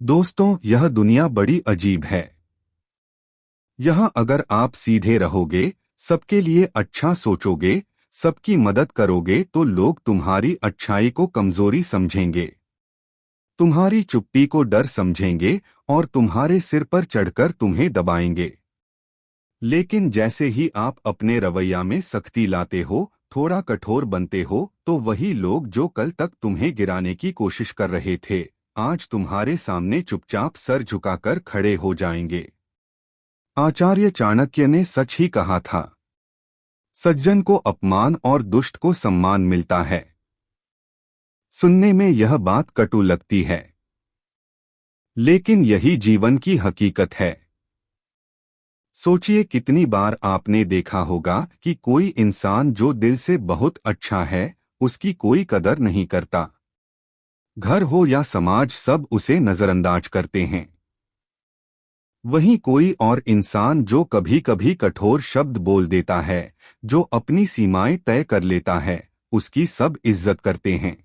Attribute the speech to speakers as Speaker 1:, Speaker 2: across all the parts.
Speaker 1: दोस्तों, यह दुनिया बड़ी अजीब है। यहाँ अगर आप सीधे रहोगे, सबके लिए अच्छा सोचोगे, सबकी मदद करोगे तो लोग तुम्हारी अच्छाई को कमजोरी समझेंगे, तुम्हारी चुप्पी को डर समझेंगे और तुम्हारे सिर पर चढ़कर तुम्हें दबाएंगे। लेकिन जैसे ही आप अपने रवैया में सख्ती लाते हो, थोड़ा कठोर बनते हो, तो वही लोग जो कल तक तुम्हें गिराने की कोशिश कर रहे थे, आज तुम्हारे सामने चुपचाप सर झुकाकर खड़े हो जाएंगे। आचार्य चाणक्य ने सच ही कहा था, सज्जन को अपमान और दुष्ट को सम्मान मिलता है। सुनने में यह बात कटु लगती है, लेकिन यही जीवन की हकीकत है। सोचिए, कितनी बार आपने देखा होगा कि कोई इंसान जो दिल से बहुत अच्छा है, उसकी कोई कदर नहीं करता। घर हो या समाज, सब उसे नजरअंदाज करते हैं। वहीं कोई और इंसान जो कभी कभी कठोर शब्द बोल देता है, जो अपनी सीमाएं तय कर लेता है, उसकी सब इज्जत करते हैं।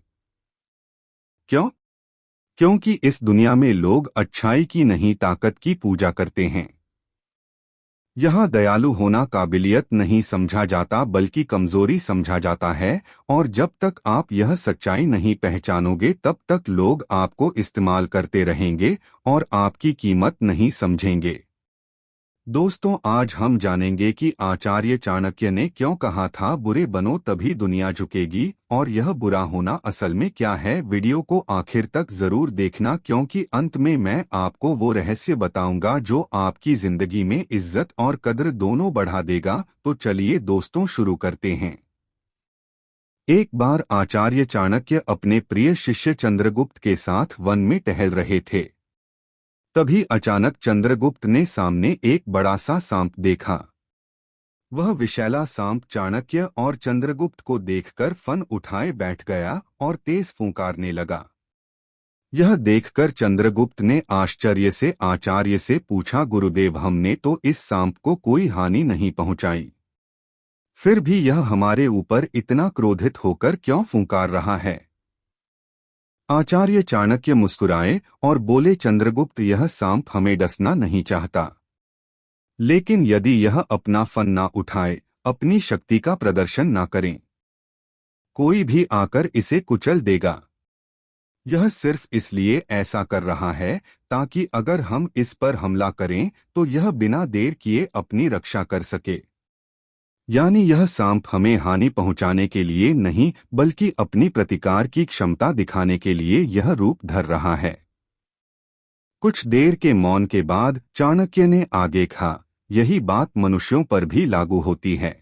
Speaker 1: क्यों? क्योंकि इस दुनिया में लोग अच्छाई की नहीं, ताकत की पूजा करते हैं। यहाँ दयालु होना काबिलियत नहीं समझा जाता, बल्कि कमजोरी समझा जाता है। और जब तक आप यह सच्चाई नहीं पहचानोगे, तब तक लोग आपको इस्तेमाल करते रहेंगे और आपकी कीमत नहीं समझेंगे। दोस्तों, आज हम जानेंगे कि आचार्य चाणक्य ने क्यों कहा था, बुरे बनो तभी दुनिया झुकेगी, और यह बुरा होना असल में क्या है। वीडियो को आखिर तक जरूर देखना, क्योंकि अंत में मैं आपको वो रहस्य बताऊंगा जो आपकी जिंदगी में इज्जत और कद्र दोनों बढ़ा देगा। तो चलिए दोस्तों, शुरू करते हैं। एक बार आचार्य चाणक्य अपने प्रिय शिष्य चंद्रगुप्त के साथ वन में टहल रहे थे। तभी अचानक चंद्रगुप्त ने सामने एक बड़ा सा सांप देखा। वह विशैला सांप चाणक्य और चंद्रगुप्त को देखकर फन उठाए बैठ गया और तेज फुंकारने लगा। यह देखकर चंद्रगुप्त ने आश्चर्य से आचार्य से पूछा, गुरुदेव, हमने तो इस सांप को कोई हानि नहीं पहुंचाई, फिर भी यह हमारे ऊपर इतना क्रोधित होकर क्यों फुंकार रहा है? आचार्य चाणक्य मुस्कुराए और बोले, चंद्रगुप्त, यह सांप हमें डसना नहीं चाहता, लेकिन यदि यह अपना फन ना उठाए, अपनी शक्ति का प्रदर्शन ना करें, कोई भी आकर इसे कुचल देगा। यह सिर्फ इसलिए ऐसा कर रहा है ताकि अगर हम इस पर हमला करें तो यह बिना देर किए अपनी रक्षा कर सके। यानी यह सांप हमें हानि पहुंचाने के लिए नहीं, बल्कि अपनी प्रतिकार की क्षमता दिखाने के लिए यह रूप धर रहा है। कुछ देर के मौन के बाद चाणक्य ने आगे कहा, यही बात मनुष्यों पर भी लागू होती है।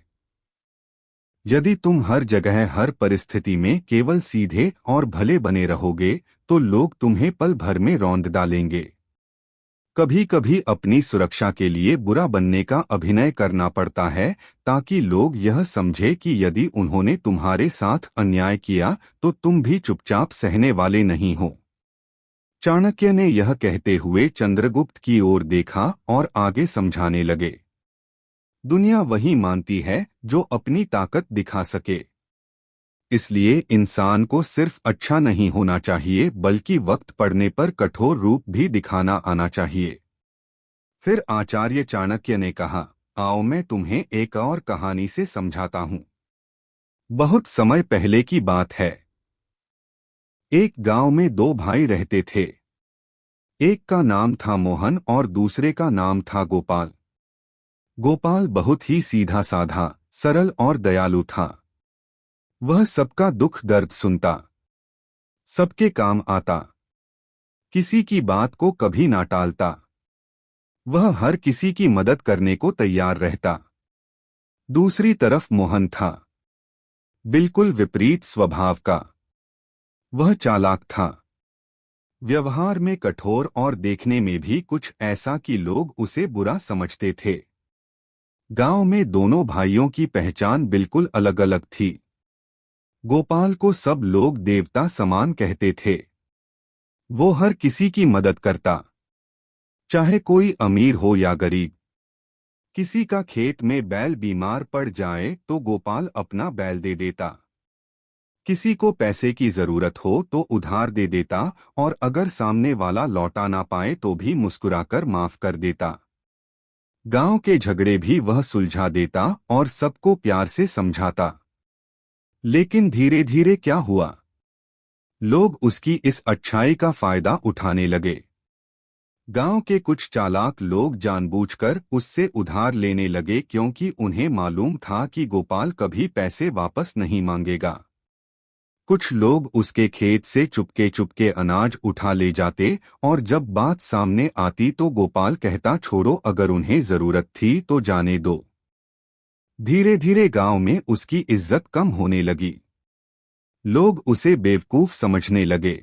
Speaker 1: यदि तुम हर जगह हर परिस्थिति में केवल सीधे और भले बने रहोगे, तो लोग तुम्हें पल भर में रौंद डालेंगे। कभी कभी अपनी सुरक्षा के लिए बुरा बनने का अभिनय करना पड़ता है, ताकि लोग यह समझे कि यदि उन्होंने तुम्हारे साथ अन्याय किया तो तुम भी चुपचाप सहने वाले नहीं हो। चाणक्य ने यह कहते हुए चंद्रगुप्त की ओर देखा और आगे समझाने लगे, दुनिया वही मानती है जो अपनी ताकत दिखा सके। इसलिए इंसान को सिर्फ अच्छा नहीं होना चाहिए, बल्कि वक्त पड़ने पर कठोर रूप भी दिखाना आना चाहिए। फिर आचार्य चाणक्य ने कहा, आओ मैं तुम्हें एक और कहानी से समझाता हूँ। बहुत समय पहले की बात है। एक गांव में दो भाई रहते थे। एक का नाम था मोहन और दूसरे का नाम था गोपाल। गोपाल बहुत ही सीधा साधा, सरल और दयालु था। वह सबका दुख दर्द सुनता, सबके काम आता, किसी की बात को कभी ना टालता। वह हर किसी की मदद करने को तैयार रहता। दूसरी तरफ मोहन था, बिल्कुल विपरीत स्वभाव का। वह चालाक था, व्यवहार में कठोर और देखने में भी कुछ ऐसा कि लोग उसे बुरा समझते थे। गांव में दोनों भाइयों की पहचान बिल्कुल अलग अलग थी। गोपाल को सब लोग देवता समान कहते थे। वो हर किसी की मदद करता, चाहे कोई अमीर हो या गरीब। किसी का खेत में बैल बीमार पड़ जाए तो गोपाल अपना बैल दे देता। किसी को पैसे की जरूरत हो तो उधार दे देता और अगर सामने वाला लौटा ना पाए तो भी मुस्कुराकर माफ कर देता। गांव के झगड़े भी वह सुलझा देता और सबको प्यार से समझाता। लेकिन धीरे धीरे क्या हुआ, लोग उसकी इस अच्छाई का फायदा उठाने लगे। गांव के कुछ चालाक लोग जानबूझकर उससे उधार लेने लगे क्योंकि उन्हें मालूम था कि गोपाल कभी पैसे वापस नहीं मांगेगा। कुछ लोग उसके खेत से चुपके चुपके अनाज उठा ले जाते और जब बात सामने आती तो गोपाल कहता, छोड़ो, अगर उन्हें जरूरत थी तो जाने दो। धीरे धीरे गांव में उसकी इज्जत कम होने लगी। लोग उसे बेवकूफ समझने लगे।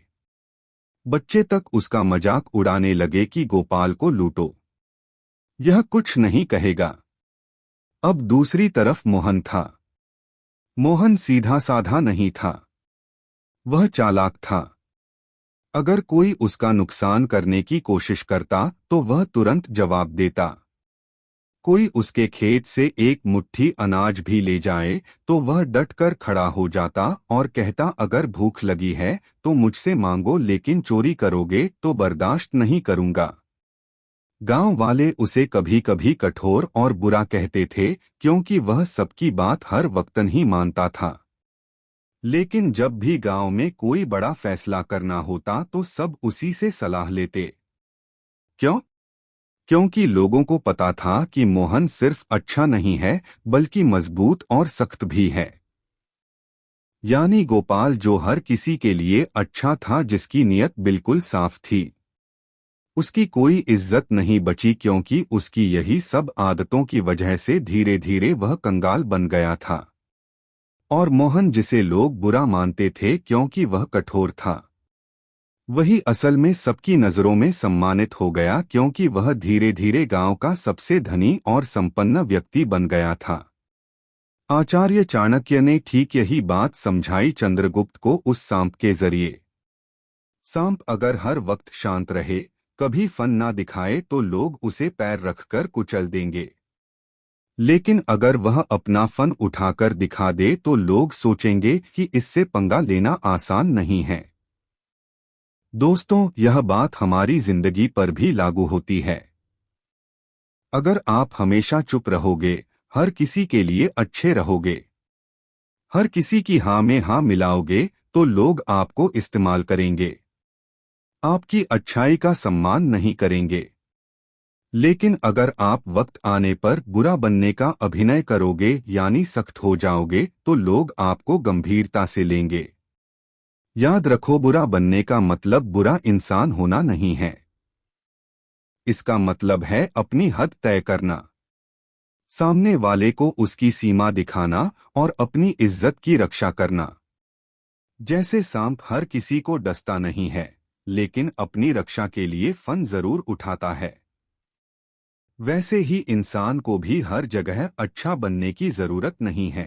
Speaker 1: बच्चे तक उसका मजाक उड़ाने लगे कि गोपाल को लूटो, यह कुछ नहीं कहेगा। अब दूसरी तरफ मोहन था। मोहन सीधा साधा नहीं था, वह चालाक था। अगर कोई उसका नुकसान करने की कोशिश करता तो वह तुरंत जवाब देता। कोई उसके खेत से एक मुट्ठी अनाज भी ले जाए तो वह डटकर खड़ा हो जाता और कहता, अगर भूख लगी है तो मुझसे मांगो, लेकिन चोरी करोगे तो बर्दाश्त नहीं करूंगा। गांव वाले उसे कभी कभी कठोर और बुरा कहते थे क्योंकि वह सबकी बात हर वक्त नहीं मानता था। लेकिन जब भी गांव में कोई बड़ा फैसला करना होता तो सब उसी से सलाह लेते। क्यों? क्योंकि लोगों को पता था कि मोहन सिर्फ अच्छा नहीं है बल्कि मजबूत और सख्त भी है। यानी गोपाल जो हर किसी के लिए अच्छा था, जिसकी नीयत बिल्कुल साफ थी। उसकी कोई इज्जत नहीं बची क्योंकि उसकी यही सब आदतों की वजह से धीरे धीरे वह कंगाल बन गया था। और मोहन, जिसे लोग बुरा मानते थे क्योंकि वह कठोर था, वही असल में सबकी नजरों में सम्मानित हो गया क्योंकि वह धीरे धीरे गांव का सबसे धनी और संपन्न व्यक्ति बन गया था। आचार्य चाणक्य ने ठीक यही बात समझाई चंद्रगुप्त को उस सांप के जरिए। सांप अगर हर वक्त शांत रहे, कभी फन ना दिखाए तो लोग उसे पैर रखकर कुचल देंगे। लेकिन अगर वह अपना फन उठाकर दिखा दे तो लोग सोचेंगे कि इससे पंगा लेना आसान नहीं है। दोस्तों, यह बात हमारी जिंदगी पर भी लागू होती है। अगर आप हमेशा चुप रहोगे, हर किसी के लिए अच्छे रहोगे, हर किसी की हाँ में हाँ मिलाओगे, तो लोग आपको इस्तेमाल करेंगे, आपकी अच्छाई का सम्मान नहीं करेंगे। लेकिन अगर आप वक्त आने पर बुरा बनने का अभिनय करोगे यानी सख्त हो जाओगे तो लोग आपको गंभीरता से लेंगे। याद रखो, बुरा बनने का मतलब बुरा इंसान होना नहीं है। इसका मतलब है अपनी हद तय करना, सामने वाले को उसकी सीमा दिखाना और अपनी इज्जत की रक्षा करना। जैसे सांप हर किसी को डसता नहीं है, लेकिन अपनी रक्षा के लिए फन जरूर उठाता है, वैसे ही इंसान को भी हर जगह अच्छा बनने की जरूरत नहीं है।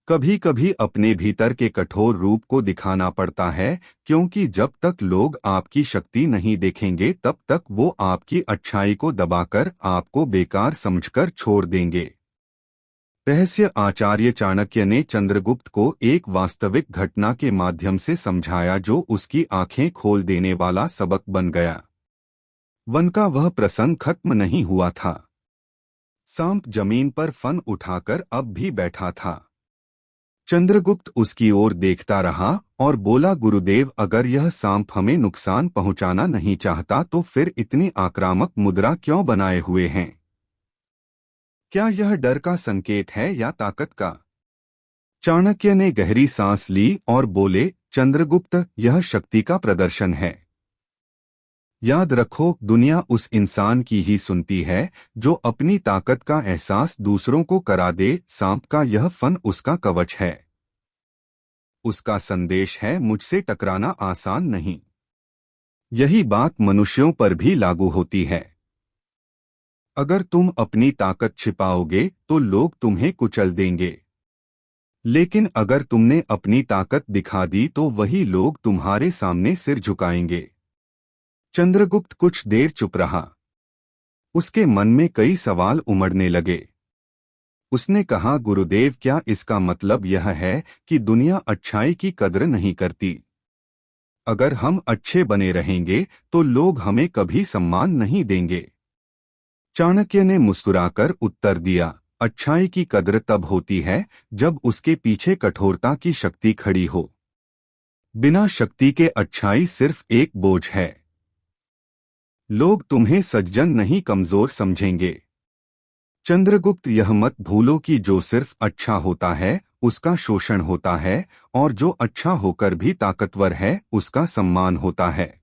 Speaker 1: कभी कभी अपने भीतर के कठोर रूप को दिखाना पड़ता है क्योंकि जब तक लोग आपकी शक्ति नहीं देखेंगे तब तक वो आपकी अच्छाई को दबाकर आपको बेकार समझकर छोड़ देंगे। रहस्य आचार्य चाणक्य ने चंद्रगुप्त को एक वास्तविक घटना के माध्यम से समझाया जो उसकी आंखें खोल देने वाला सबक बन गया। वन का वह प्रसंग खत्म नहीं हुआ था। सांप जमीन पर फन उठाकर अब भी बैठा था। चंद्रगुप्त उसकी ओर देखता रहा और बोला, गुरुदेव, अगर यह सांप हमें नुकसान पहुंचाना नहीं चाहता तो फिर इतनी आक्रामक मुद्रा क्यों बनाए हुए हैं? क्या यह डर का संकेत है या ताकत का? चाणक्य ने गहरी सांस ली और बोले, चंद्रगुप्त, यह शक्ति का प्रदर्शन है। याद रखो, दुनिया उस इंसान की ही सुनती है जो अपनी ताकत का एहसास दूसरों को करा दे। सांप का यह फन उसका कवच है, उसका संदेश है, मुझसे टकराना आसान नहीं। यही बात मनुष्यों पर भी लागू होती है। अगर तुम अपनी ताकत छिपाओगे तो लोग तुम्हें कुचल देंगे, लेकिन अगर तुमने अपनी ताकत दिखा दी तो वही लोग तुम्हारे सामने सिर झुकाएंगे। चंद्रगुप्त कुछ देर चुप रहा। उसके मन में कई सवाल उमड़ने लगे। उसने कहा, गुरुदेव, क्या इसका मतलब यह है कि दुनिया अच्छाई की कद्र नहीं करती? अगर हम अच्छे बने रहेंगे तो लोग हमें कभी सम्मान नहीं देंगे। चाणक्य ने मुस्कुराकर उत्तर दिया, अच्छाई की कद्र तब होती है जब उसके पीछे कठोरता की शक्ति खड़ी हो। बिना शक्ति के अच्छाई सिर्फ एक बोझ है। लोग तुम्हें सज्जन नहीं, कमजोर समझेंगे। चंद्रगुप्त, यह मत भूलो कि जो सिर्फ अच्छा होता है उसका शोषण होता है, और जो अच्छा होकर भी ताकतवर है उसका सम्मान होता है।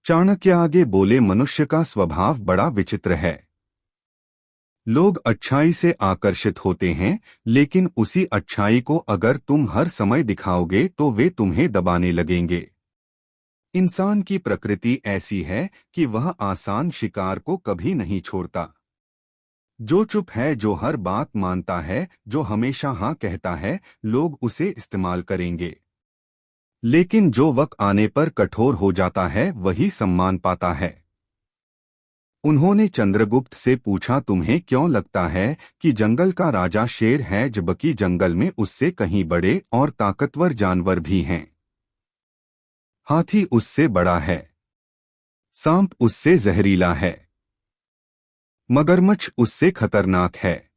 Speaker 1: चाणक्य आगे बोले, मनुष्य का स्वभाव बड़ा विचित्र है। लोग अच्छाई से आकर्षित होते हैं, लेकिन उसी अच्छाई को अगर तुम हर समय दिखाओगे तो वे तुम्हें दबाने लगेंगे। इंसान की प्रकृति ऐसी है कि वह आसान शिकार को कभी नहीं छोड़ता। जो चुप है, जो हर बात मानता है, जो हमेशा हाँ कहता है, लोग उसे इस्तेमाल करेंगे। लेकिन जो वक्त आने पर कठोर हो जाता है वही सम्मान पाता है। उन्होंने चंद्रगुप्त से पूछा, तुम्हें क्यों लगता है कि जंगल का राजा शेर है जबकि जंगल में उससे कहीं बड़े और ताकतवर जानवर भी हैं? हाथी उससे बड़ा है। सांप उससे जहरीला है। मगरमच्छ उससे खतरनाक है।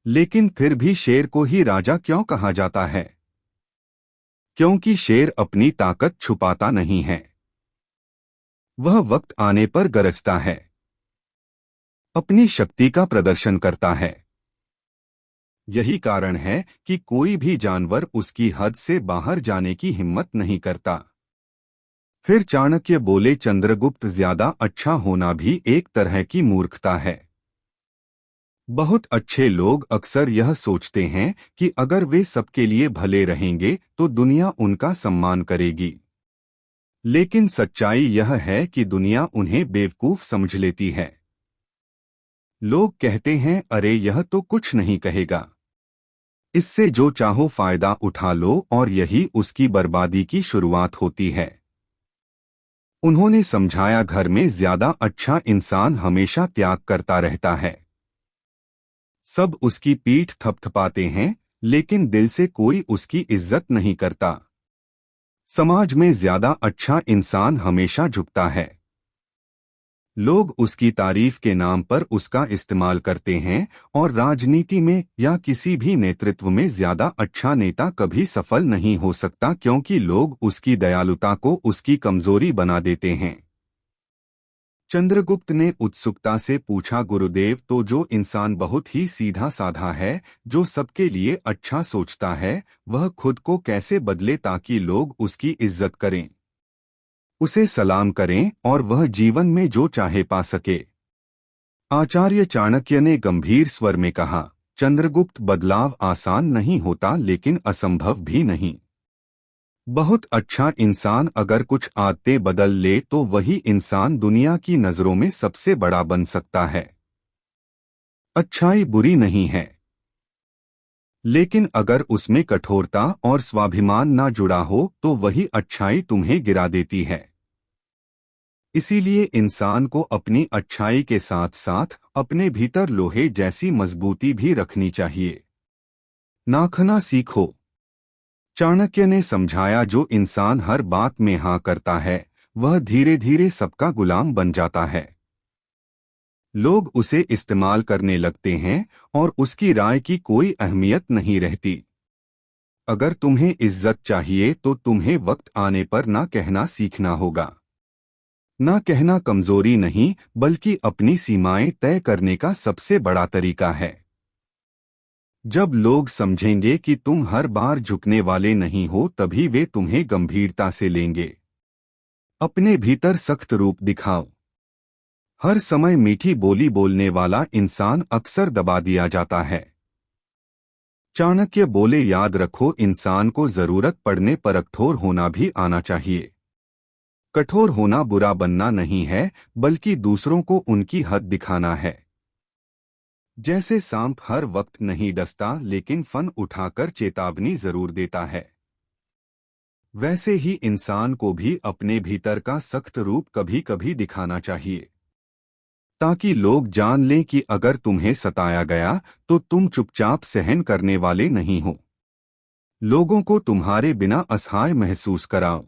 Speaker 1: लेकिन फिर भी शेर को ही राजा क्यों कहा जाता है? क्योंकि शेर अपनी ताकत छुपाता नहीं है। वह वक्त आने पर गरजता है, अपनी शक्ति का प्रदर्शन करता है। यही कारण है कि कोई भी जानवर उसकी हद से बाहर जाने की हिम्मत नहीं करता। फिर चाणक्य बोले, चंद्रगुप्त, ज्यादा अच्छा होना भी एक तरह की मूर्खता है। बहुत अच्छे लोग अक्सर यह सोचते हैं कि अगर वे सबके लिए भले रहेंगे तो दुनिया उनका सम्मान करेगी। लेकिन सच्चाई यह है कि दुनिया उन्हें बेवकूफ समझ लेती है। लोग कहते हैं, अरे यह तो कुछ नहीं कहेगा, इससे जो चाहो फायदा उठा लो, और यही उसकी बर्बादी की शुरुआत होती है। उन्होंने समझाया, घर में ज्यादा अच्छा इंसान हमेशा त्याग करता रहता है। सब उसकी पीठ थपथपाते हैं, लेकिन दिल से कोई उसकी इज्जत नहीं करता। समाज में ज्यादा अच्छा इंसान हमेशा झुकता है। लोग उसकी तारीफ के नाम पर उसका इस्तेमाल करते हैं, और राजनीति में या किसी भी नेतृत्व में ज्यादा अच्छा नेता कभी सफल नहीं हो सकता, क्योंकि लोग उसकी दयालुता को उसकी कमजोरी बना देते हैं। चंद्रगुप्त ने उत्सुकता से पूछा, गुरुदेव, तो जो इंसान बहुत ही सीधा साधा है, जो सबके लिए अच्छा सोचता है, वह खुद को कैसे बदले ताकि लोग उसकी इज्जत करें, उसे सलाम करें और वह जीवन में जो चाहे पा सके? आचार्य चाणक्य ने गंभीर स्वर में कहा, चंद्रगुप्त, बदलाव आसान नहीं होता, लेकिन असंभव भी नहीं। बहुत अच्छा इंसान अगर कुछ आदतें बदल ले तो वही इंसान दुनिया की नजरों में सबसे बड़ा बन सकता है। अच्छाई बुरी नहीं है, लेकिन अगर उसमें कठोरता और स्वाभिमान ना जुड़ा हो तो वही अच्छाई तुम्हें गिरा देती है। इसीलिए इंसान को अपनी अच्छाई के साथ साथ अपने भीतर लोहे जैसी मजबूती भी रखनी चाहिए। नाखना सीखो। चाणक्य ने समझाया, जो इंसान हर बात में हाँ करता है वह धीरे धीरे सबका गुलाम बन जाता है। लोग उसे इस्तेमाल करने लगते हैं और उसकी राय की कोई अहमियत नहीं रहती। अगर तुम्हें इज्जत चाहिए तो तुम्हें वक्त आने पर ना कहना सीखना होगा। ना कहना कमजोरी नहीं, बल्कि अपनी सीमाएं तय करने का सबसे बड़ा तरीका है। जब लोग समझेंगे कि तुम हर बार झुकने वाले नहीं हो, तभी वे तुम्हें गंभीरता से लेंगे। अपने भीतर सख्त रूप दिखाओ। हर समय मीठी बोली बोलने वाला इंसान अक्सर दबा दिया जाता है। चाणक्य बोले, याद रखो, इंसान को जरूरत पड़ने पर कठोर होना भी आना चाहिए। कठोर होना बुरा बनना नहीं है, बल्कि दूसरों को उनकी हद दिखाना है। जैसे सांप हर वक्त नहीं डसता, लेकिन फन उठाकर चेतावनी जरूर देता है, वैसे ही इंसान को भी अपने भीतर का सख्त रूप कभी कभी दिखाना चाहिए। ताकि लोग जान लें कि अगर तुम्हें सताया गया तो तुम चुपचाप सहन करने वाले नहीं हो। लोगों को तुम्हारे बिना असहाय महसूस कराओ।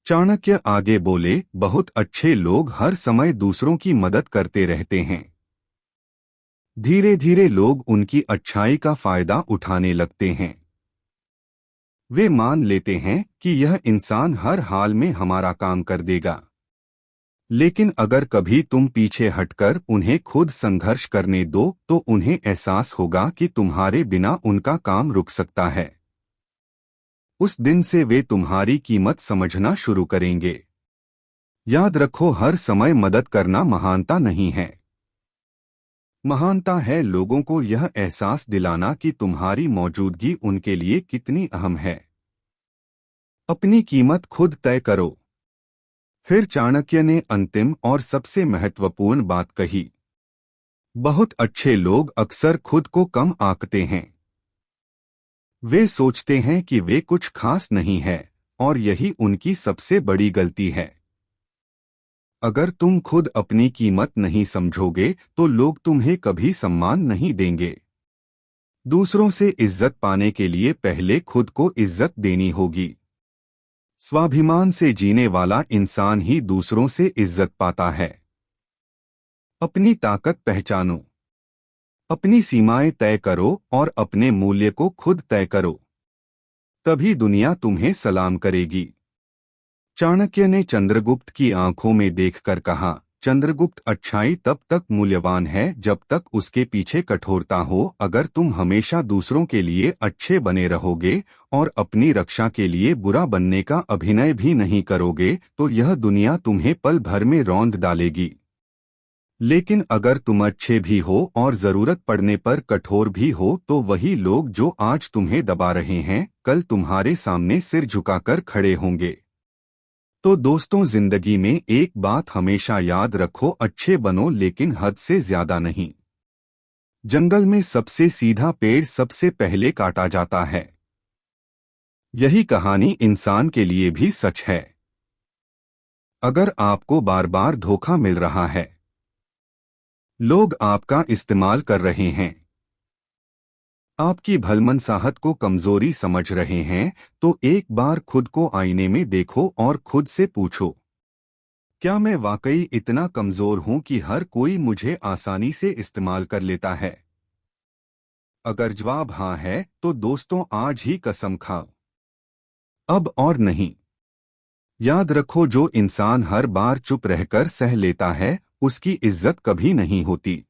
Speaker 1: चाणक्य आगे बोले, बहुत अच्छे लोग हर समय दूसरों की मदद करते रहते हैं। धीरे धीरे लोग उनकी अच्छाई का फायदा उठाने लगते हैं। वे मान लेते हैं कि यह इंसान हर हाल में हमारा काम कर देगा। लेकिन अगर कभी तुम पीछे हटकर उन्हें खुद संघर्ष करने दो तो उन्हें एहसास होगा कि तुम्हारे बिना उनका काम रुक सकता है। उस दिन से वे तुम्हारी कीमत समझना शुरू करेंगे। याद रखो, हर समय मदद करना महानता नहीं है। महानता है लोगों को यह एहसास दिलाना कि तुम्हारी मौजूदगी उनके लिए कितनी अहम है। अपनी कीमत खुद तय करो। फिर चाणक्य ने अंतिम और सबसे महत्वपूर्ण बात कही, बहुत अच्छे लोग अक्सर खुद को कम आंकते हैं। वे सोचते हैं कि वे कुछ खास नहीं है और यही उनकी सबसे बड़ी गलती है। अगर तुम खुद अपनी कीमत नहीं समझोगे तो लोग तुम्हें कभी सम्मान नहीं देंगे। दूसरों से इज्जत पाने के लिए पहले खुद को इज्जत देनी होगी। स्वाभिमान से जीने वाला इंसान ही दूसरों से इज्जत पाता है। अपनी ताकत पहचानो, अपनी सीमाएं तय करो और अपने मूल्य को खुद तय करो। तभी दुनिया तुम्हें सलाम करेगी। चाणक्य ने चंद्रगुप्त की आंखों में देखकर कहा, चंद्रगुप्त, अच्छाई तब तक मूल्यवान है जब तक उसके पीछे कठोरता हो। अगर तुम हमेशा दूसरों के लिए अच्छे बने रहोगे और अपनी रक्षा के लिए बुरा बनने का अभिनय भी नहीं करोगे तो यह दुनिया तुम्हें पल भर में रौंद डालेगी। लेकिन अगर तुम अच्छे भी हो और जरूरत पड़ने पर कठोर भी हो तो वही लोग जो आज तुम्हें दबा रहे हैं कल तुम्हारे सामने सिर झुकाकर खड़े होंगे। तो दोस्तों, जिंदगी में एक बात हमेशा याद रखो, अच्छे बनो लेकिन हद से ज्यादा नहीं। जंगल में सबसे सीधा पेड़ सबसे पहले काटा जाता है। यही कहानी इंसान के लिए भी सच है। अगर आपको बार बार धोखा मिल रहा है, लोग आपका इस्तेमाल कर रहे हैं, आपकी भलमनसाहत को कमजोरी समझ रहे हैं, तो एक बार खुद को आईने में देखो और खुद से पूछो, क्या मैं वाकई इतना कमजोर हूं कि हर कोई मुझे आसानी से इस्तेमाल कर लेता है? अगर जवाब हाँ है तो दोस्तों, आज ही कसम खाओ, अब और नहीं। याद रखो, जो इंसान हर बार चुप रहकर सह लेता है उसकी इज्जत कभी नहीं होती।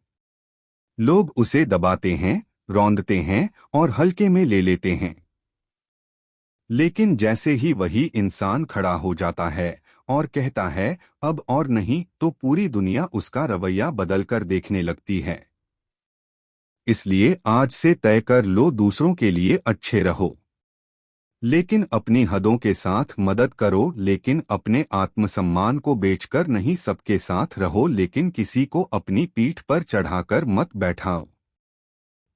Speaker 1: लोग उसे दबाते हैं, रौंदते हैं और हल्के में ले लेते हैं। लेकिन जैसे ही वही इंसान खड़ा हो जाता है और कहता है अब और नहीं, तो पूरी दुनिया उसका रवैया बदलकर देखने लगती है। इसलिए आज से तय कर लो, दूसरों के लिए अच्छे रहो लेकिन अपनी हदों के साथ मदद करो, लेकिन अपने आत्मसम्मान को बेचकर नहीं। सबके साथ रहो लेकिन किसी को अपनी पीठ पर चढ़ाकर मत बैठाओ।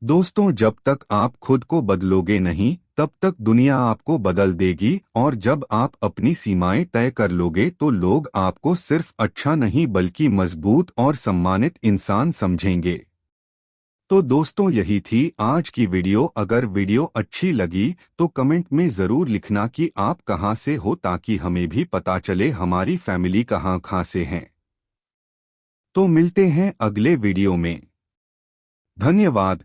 Speaker 1: दोस्तों, जब तक आप खुद को बदलोगे नहीं तब तक दुनिया आपको बदल देगी, और जब आप अपनी सीमाएं तय कर लोगे तो लोग आपको सिर्फ अच्छा नहीं बल्कि मजबूत और सम्मानित इंसान समझेंगे। तो दोस्तों, यही थी आज की वीडियो। अगर वीडियो अच्छी लगी तो कमेंट में ज़रूर लिखना कि आप कहां से हो, ताकि हमें भी पता चले हमारी फैमिली कहां से है। तो मिलते हैं अगले वीडियो में। धन्यवाद।